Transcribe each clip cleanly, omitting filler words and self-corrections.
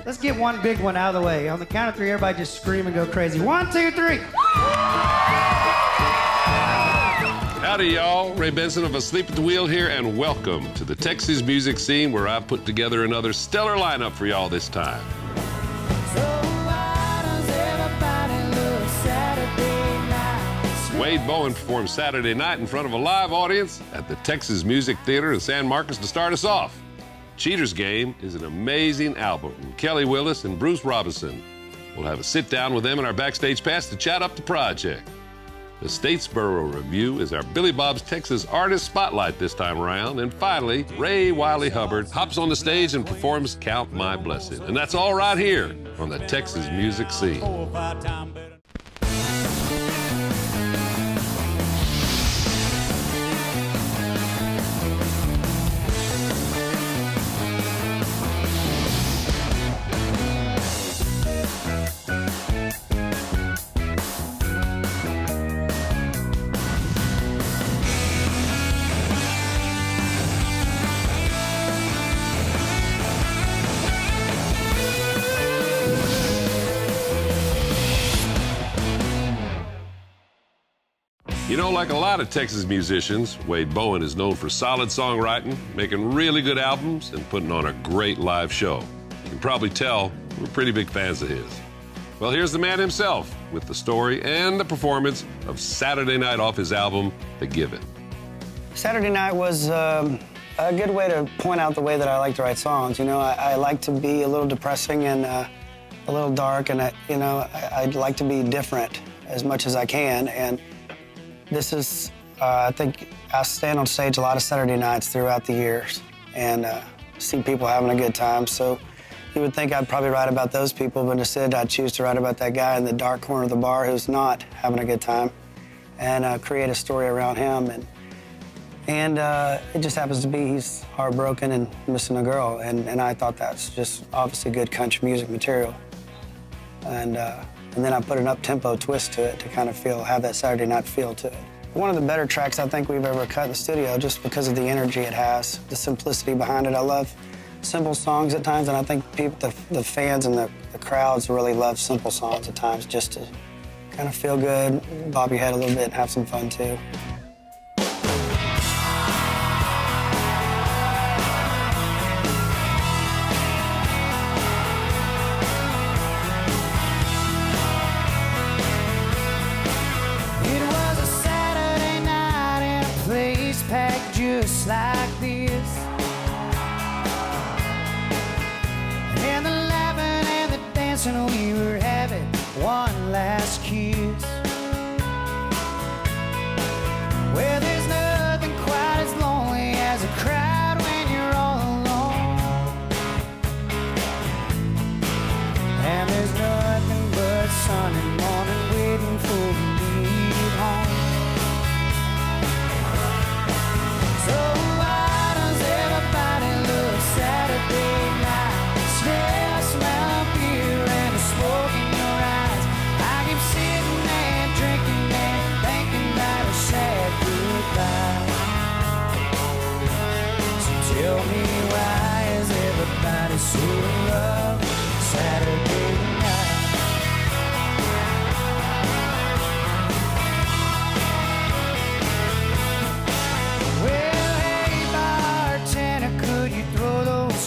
Let's get one big one out of the way. On the count of three, everybody just scream and go crazy. 1, 2, 3. Howdy, y'all. Ray Benson of Asleep at the Wheel here, and welcome to the Texas music scene, where I've put together another stellar lineup for y'all this time. Wade Bowen performed Saturday night in front of a live audience at the Texas Music Theater in San Marcos to start us off. Cheater's Game is an amazing album from Kelly Willis and Bruce Robison. We'll have a sit-down with them in our backstage pass to chat up the project. The Statesboro Revue is our Billy Bob's Texas Artist Spotlight this time around. And finally, Wylie Hubbard hops on the stage and performs Count My Blessing. And that's all right here on the Texas music scene. You know, like a lot of Texas musicians, Wade Bowen is known for solid songwriting, making really good albums, and putting on a great live show. You can probably tell we're pretty big fans of his. Well, here's the man himself with the story and the performance of Saturday Night off his album, The Given. Saturday Night was a good way to point out the way that I like to write songs. You know, I like to be a little depressing and a little dark, and I'd like to be different as much as I can. And this is, I think, I stand on stage a lot of Saturday nights throughout the years and see people having a good time. So you would think I'd probably write about those people, but instead I'd choose to write about that guy in the dark corner of the bar who's not having a good time and create a story around him. And it just happens to be he's heartbroken and missing a girl. And I thought that's just obviously good country music material. And then I put an up-tempo twist to it to kind of have that Saturday night feel to it. One of the better tracks I think we've ever cut in the studio just because of the energy it has, the simplicity behind it. I love simple songs at times, and I think the fans and the crowds really love simple songs at times just to kind of feel good, bob your head a little bit, and have some fun too. Packed just like this, and the laughing and the dancing, we were having one last kiss. Well, there's nothing quite as lonely as a crowd when you're all alone, and there's nothing but Sunday morning waiting for me home. So why does everybody love Saturday night? Smell of beer and the smoke in your eyes. I keep sitting there drinking and thinking about a sad goodbye. So tell me, why is everybody so in love Saturday night?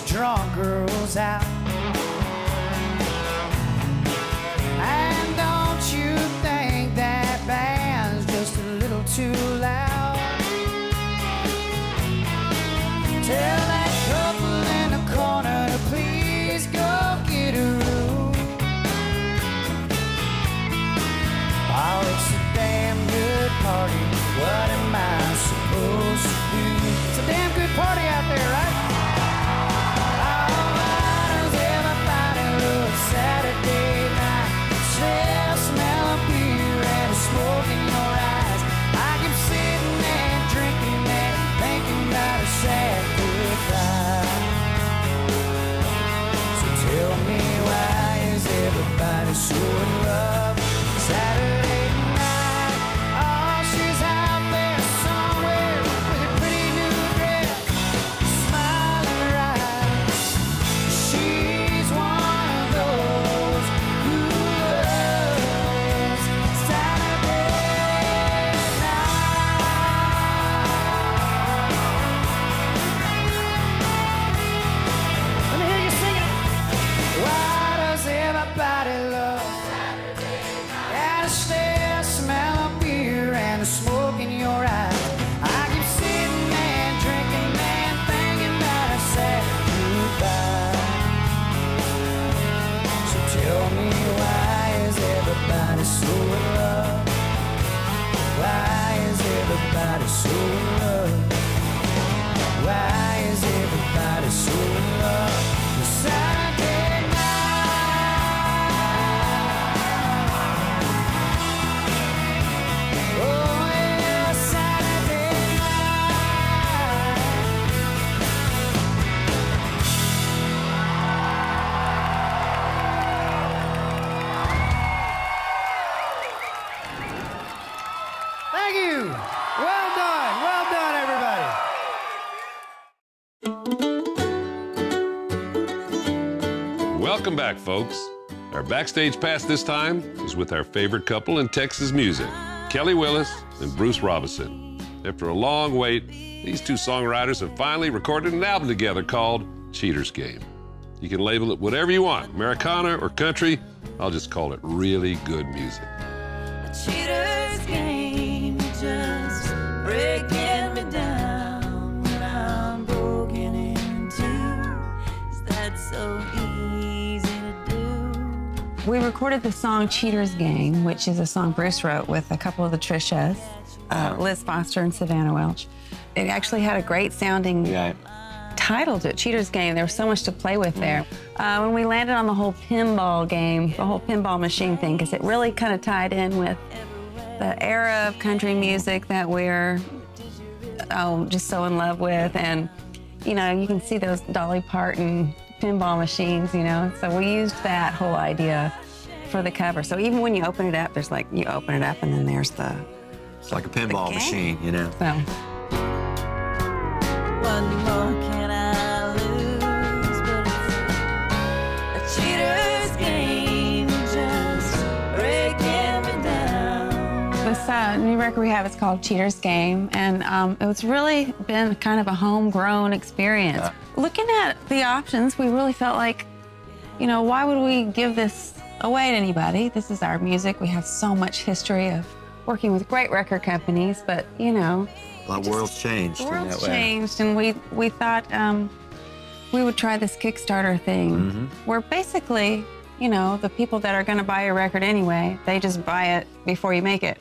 Drunk girls out, and don't you think that band's just a little too loud? Tell that couple in the corner to please welcome back, folks. Our backstage pass this time is with our favorite couple in Texas music, Kelly Willis and Bruce Robison. After a long wait, these two songwriters have finally recorded an album together called Cheater's Game. You can label it whatever you want, Americana or country. I'll just call it really good music. A cheater's game, just breaking me down when I'm broken into. Is that so easy to do? We recorded the song Cheater's Game, which is a song Bruce wrote with a couple of the Trishas, Liz Foster and Savannah Welch. It actually had a great sounding title to it, Cheater's Game. There was so much to play with there. When we landed on the whole pinball game, the whole pinball machine thing, because it really kind of tied in with the era of country music that we're just so in love with. And, you know, you can see those Dolly Parton pinball machines, you know. So we used that whole idea for the cover. So even when you open it up, there's like, you open it up and then there's the... It's like a pinball machine, you know. So. What more can I lose? But it's a cheater's game, just breaking me down. This new record we have is called Cheater's Game, and it's really been kind of a homegrown experience. Looking at the options, we really felt like, you know, why would we give this away to anybody? This is our music. We have so much history of working with great record companies, but, you know, the world's changed. The world's changed, and we thought we would try this Kickstarter thing, where basically, you know, the people that are going to buy your record anyway, they just buy it before you make it.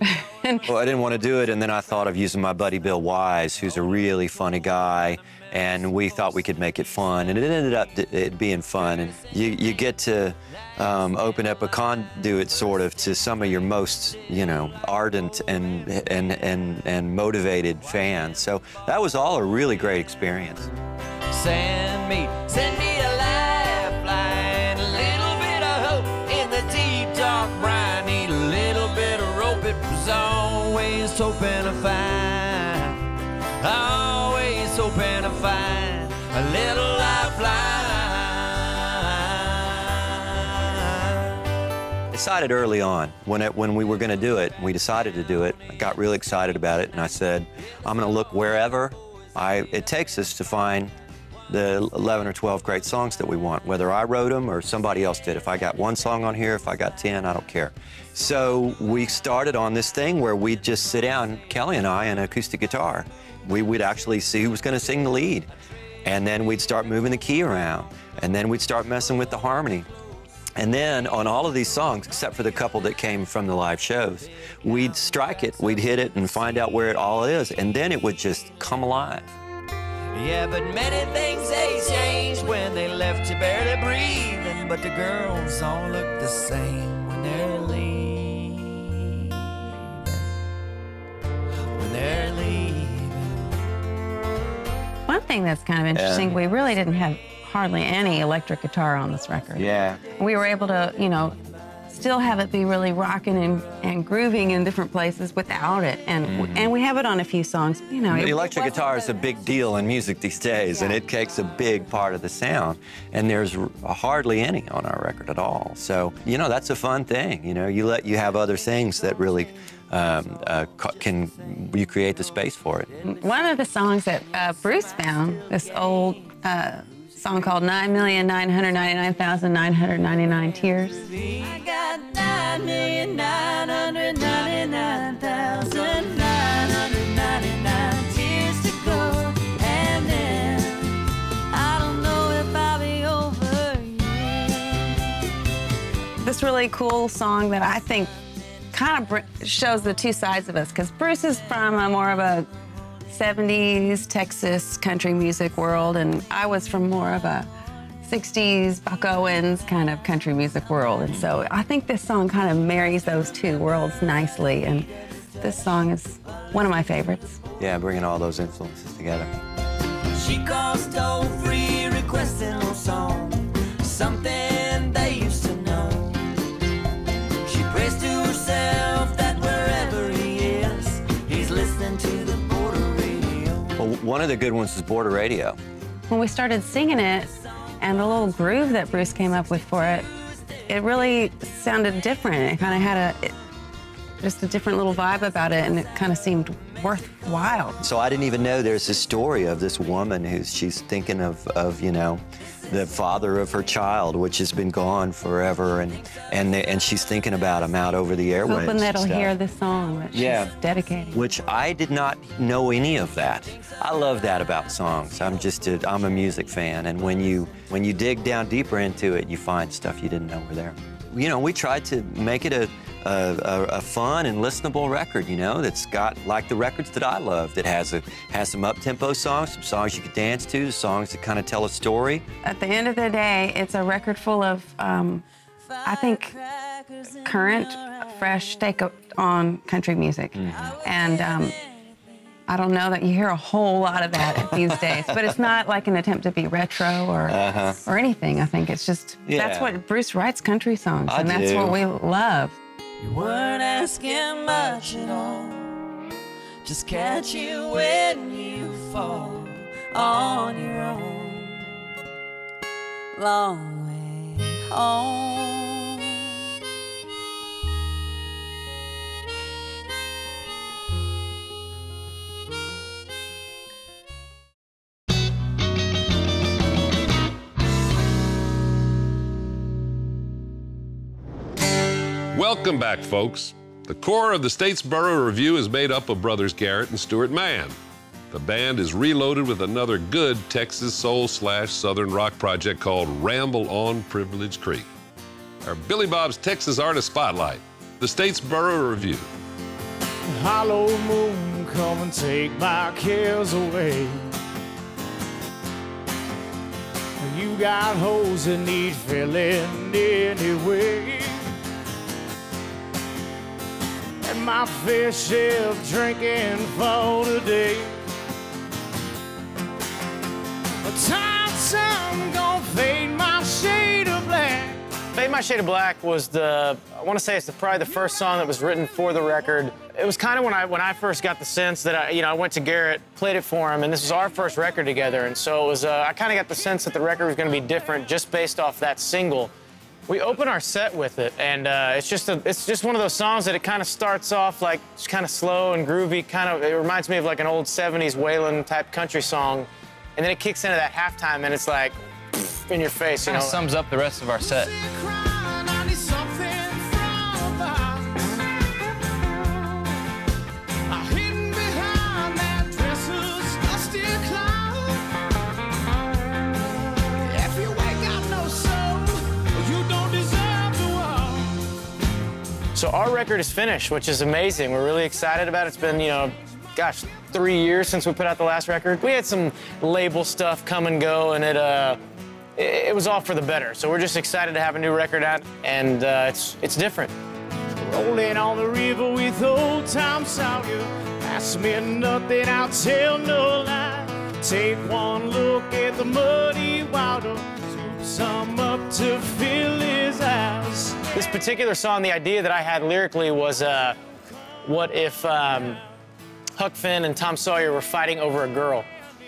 Well, I didn't want to do it, and then I thought of using my buddy Bill Wise, who's a really funny guy, and we thought we could make it fun, and it ended up it being fun. And you get to open up a conduit, sort of, to some of your most, you know, ardent and motivated fans. So that was all a really great experience. Send me a lifeline, a little bit of hope in the deep dark brine. Need a little bit of rope, it was always hoping to find, always hoping to find a little lifeline. Decided early on, when we were going to do it, we decided to do it. I got really excited about it, and I said, I'm going to look wherever it takes us to find the 11 or 12 great songs that we want, whether I wrote them or somebody else did. If I got one song on here, if I got 10, I don't care. So we started on this thing where we'd just sit down, Kelly and I, and an acoustic guitar. We would actually see who was going to sing the lead, and then we'd start moving the key around, and then we'd start messing with the harmony. And then on all of these songs, except for the couple that came from the live shows, we'd strike it, we'd hit it and find out where it all is, and then it would just come alive. Yeah, but many things they changed when they left you barely breathing, but the girls all look the same when they're leaving. When they're leaving. One thing that's kind of interesting, we really didn't have hardly any electric guitar on this record. Yeah. We were able to, you know, still have it be really rocking and grooving in different places without it. And we have it on a few songs, you know. The electric guitar is a big deal in music these days, and it takes a big part of the sound. And there's hardly any on our record at all. So, you know, that's a fun thing. You know, you have other things that really you create the space for it. One of the songs that Bruce found, this old song called 9,999,999 Tears. I got 9,999,999 tears to go, and then I don't know if I'll be over you. This really cool song that I think kind of shows the two sides of us, because Bruce is from more of a 70s Texas country music world, and I was from more of a 60s Buck Owens kind of country music world. And so I think this song kind of marries those two worlds nicely, and this song is one of my favorites. Yeah, bringing all those influences together. She calls toll-free, requesting a song, something they used to know. She prays to herself that wherever he is, he's listening to the border radio. Well, one of the good ones is Border Radio. When we started singing it, And the little groove that Bruce came up with for it, it really sounded different. It kind of had just a different little vibe about it, and it kind of seemed worthwhile. So I didn't even know there's this story of this woman she's thinking of, you know, the father of her child, which has been gone forever, and she's thinking about him out over the airwaves. Hoping that he'll hear this song that she's dedicating. Which I did not know any of that. I love that about songs. I'm a music fan, and when you dig down deeper into it, you find stuff you didn't know were there. You know, we tried to make it a fun and listenable record, you know, that's got, like the records that I love, that has some up-tempo songs, some songs you could dance to, songs that kind of tell a story. At the end of the day, it's a record full of, I think, current, fresh take on country music. And I don't know that you hear a whole lot of that these days, but it's not like an attempt to be retro or anything. I think it's just, that's what Bruce writes, country songs, and that's what we love. You weren't asking much at all. Just catch you when you fall on your own. Long way home. Welcome back, folks. The core of the Statesboro Revue is made up of brothers Garrett and Stuart Mann. The band is reloaded with another good Texas soul/Southern rock project called Ramble on Privilege Creek. Our Billy Bob's Texas Artist Spotlight, the Statesboro Revue. Hollow moon, come and take my cares away. You got holes that need filling anyway. And my fair share of drinking for today. A tired sun gonna fade my shade of black. Fade My Shade of Black was I want to say it's probably the first song that was written for the record. It was kind of when I first got the sense that I went to Garrett, played it for him, and this was our first record together. And so it was, I kind of got the sense that the record was going to be different just based off that single. We open our set with it, and it's just one of those songs that it kind of starts off like just kind of slow and groovy. It reminds me of like an old '70s Waylon type country song, and then it kicks into that halftime, and it's like in your face. You know, sums up the rest of our set. So our record is finished, which is amazing. We're really excited about it. It's been, gosh, 3 years since we put out the last record. We had some label stuff come and go, and it was all for the better. So we're just excited to have a new record out, and it's different. Rolling on the river with old Tom Sawyer. Ask me nothing, I'll tell no lie. Take one look at the muddy water. Scoop some up to fill his eyes. This particular song, the idea that I had lyrically was, what if Huck Finn and Tom Sawyer were fighting over a girl?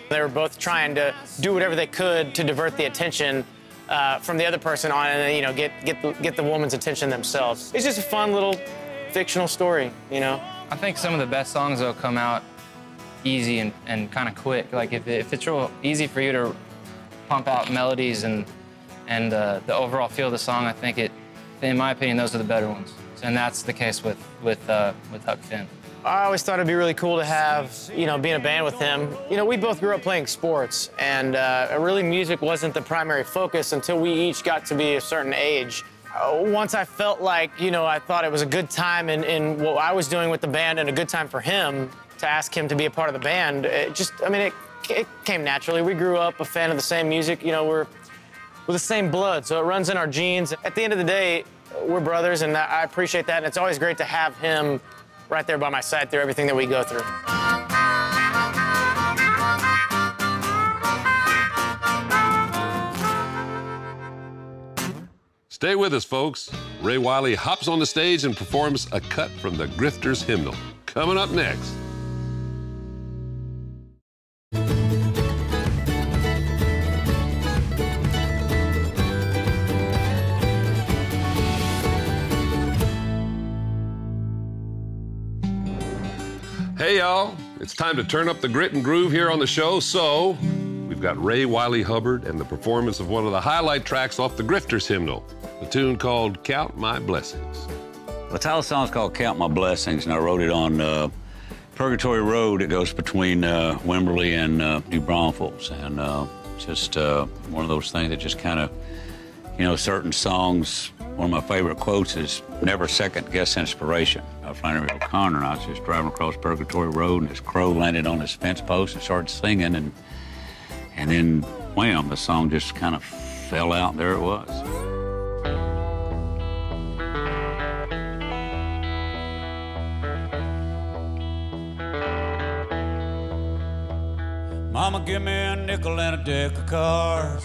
They were both trying to do whatever they could to divert the attention from the other person on, and then, get the woman's attention themselves. It's just a fun little fictional story, I think some of the best songs will come out easy and kind of quick. Like if it's real easy for you to pump out melodies and the overall feel of the song, I think in my opinion, those are the better ones. And that's the case with Huck Finn. I always thought it'd be really cool to have, be in a band with him. We both grew up playing sports, and really music wasn't the primary focus until we each got to be a certain age. Once I felt like, I thought it was a good time in what I was doing with the band and a good time for him to ask him to be a part of the band, it came naturally. We grew up a fan of the same music, we're the same blood, so it runs in our genes. At the end of the day, we're brothers, and I appreciate that, and it's always great to have him right there by my side through everything that we go through. Stay with us, folks. Ray Wylie hops on the stage and performs a cut from the Grifters hymnal. Coming up next. Hey, y'all. It's time to turn up the grit and groove here on the show, so we've got Wylie Hubbard and the performance of one of the highlight tracks off the Grifters hymnal, the tune called Count My Blessings. The title of the song is called Count My Blessings, and I wrote it on Purgatory Road. It goes between Wimberley and New Braunfels, and just one of those things that just kind of, you know, certain songs. One of my favorite quotes is, "Never second guess inspiration." Flannery O'Connor, and I was just driving across Purgatory Road, and this crow landed on this fence post and started singing, and then, wham, the song just kind of fell out, and there it was. Mama, give me a nickel and a deck of cards.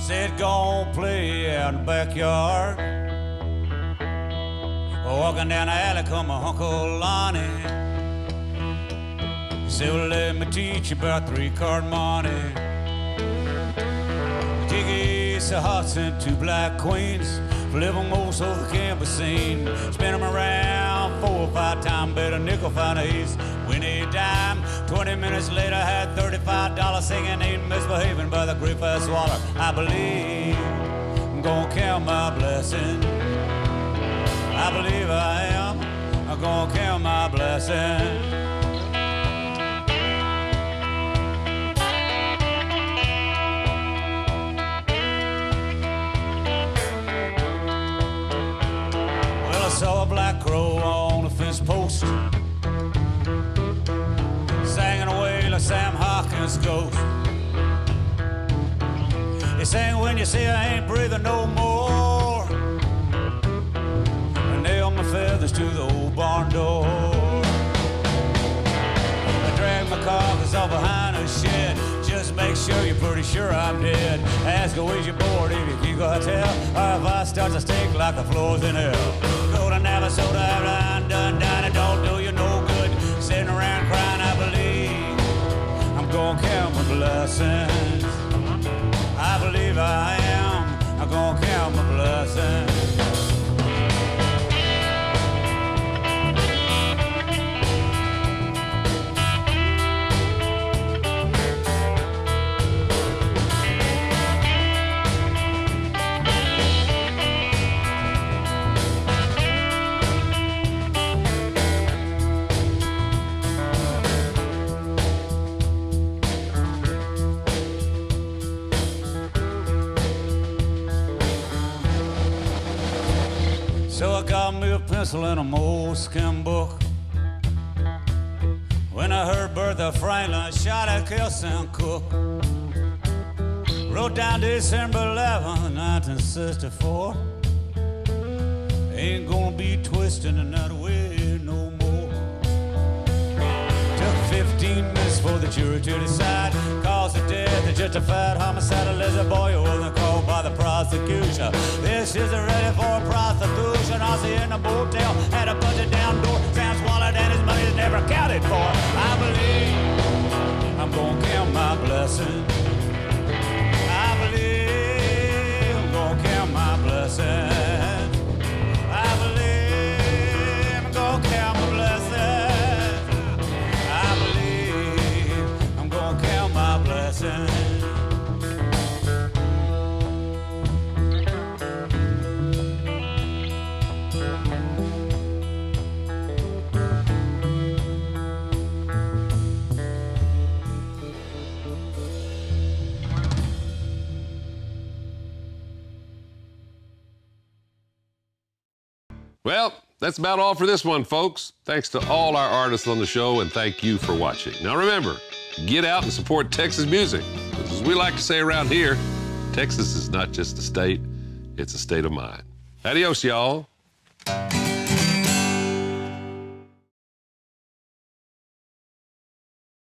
Said, go on, play out in the backyard. Walking down the alley, come my Uncle Lonnie. He said, well, let me teach you about three-card money. Take ace of hearts and two black queens. Flip them most so they can't be seen. Spin them around 4 or 5 times. Bet a nickel, find a ace, win a dime. 20 minutes later, had $35 singing, ain't misbehaving by the great fast water. I believe I'm gonna count my blessings. I believe I am. I'm gonna count my blessings. Well, I saw a black crow on a fence post, singing away like Sam Hawkins' ghost. He sang, when you say I ain't breathing no more, I nail my feathers to the old barn door. I drag my carcass off behind a shed, just make sure you're pretty sure I'm dead. Ask her, is you bored if you keep a hotel, or if I start to stink like the floors in hell. Go to Navasota, Airline, Dundee, it don't do you no good sitting around crying. I believe I'm gonna count my blessings. I believe I am. I'm gonna count my blessings. So I got me a pencil and a moleskin book. When I heard Bertha Franklin shot at Kelson Cook, wrote down December 11, 1964. Ain't gonna be twisting in that way no more. Took 15 minutes for the jury to decide. Cause of death is just a fat homicide. Elizabeth Boyer wasn't called by the prosecution. This isn't ready for prostitution. I see in the motel, had a bunch of down door. Sam swallowed and his money's never accounted for. I believe I'm gonna count my blessings. I believe I'm gonna count my blessings. I believe I'm gonna count my blessings. I believe I'm gonna count my blessings. Well, that's about all for this one, folks. Thanks to all our artists on the show, and thank you for watching. Now remember, get out and support Texas music. As we like to say around here, Texas is not just a state, it's a state of mind. Adios, y'all.